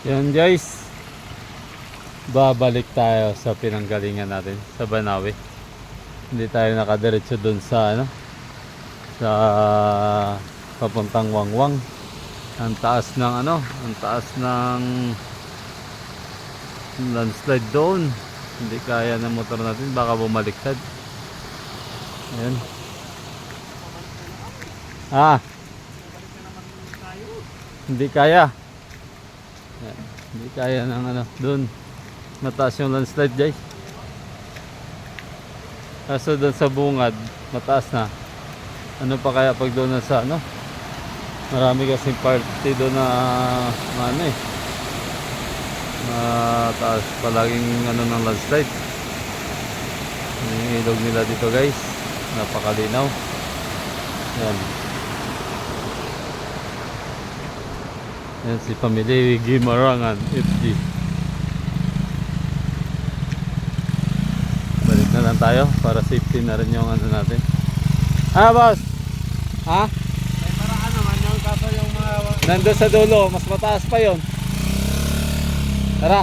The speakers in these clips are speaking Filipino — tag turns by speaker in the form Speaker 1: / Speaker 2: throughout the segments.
Speaker 1: Yan guys, babalik tayo sa pinanggalingan natin sa Banawe. Hindi tayo nakadiretso dun sa sa papuntang Wangwang. Ang taas ng ang taas ng landslide doon. Hindi kaya ng motor natin, baka bumaliktad. Ayan. Hindi kaya. Ayan. Hindi kaya ng doon. Mataas yung landslide guys. Kaso doon sa bungad, mataas na. Ano pa kaya pag doon na sa marami kasing party doon na mataas palaging ng landslide. Yung ilog nila dito guys, napakalinaw. Yan. Yan si Pamili Gimarangan FG. Balik na lang tayo para safety na rin yung natin. Boss? Ha?
Speaker 2: May paraan naman yung kaso yung mga...
Speaker 1: Nandun sa dulo, mas mataas pa yon. Tara.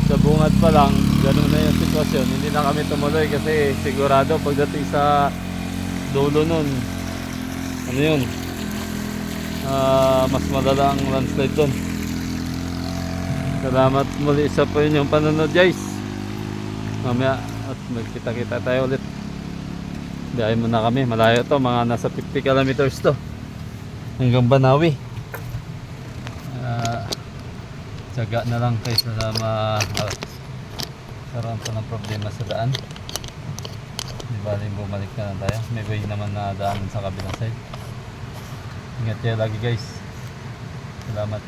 Speaker 1: Sa bungad pa lang, ganun na yung sitwasyon. Hindi na kami tumuloy kasi sigurado pagdating sa dulo nun, yun, mas malala ang landslide dun. Salamat muli sa po inyong panonood guys. Mamaya at magkita-kita tayo ulit. Biyahe muna kami, malayo to, mga nasa 50 kilometers to hanggang Banawe. Tsaga na lang kaysa karoon pa ng problema sa daan. Di bali bumalik na lang tayo, may way naman na daan sa kabilang side. Ingat kayo lagi guys. Salamat.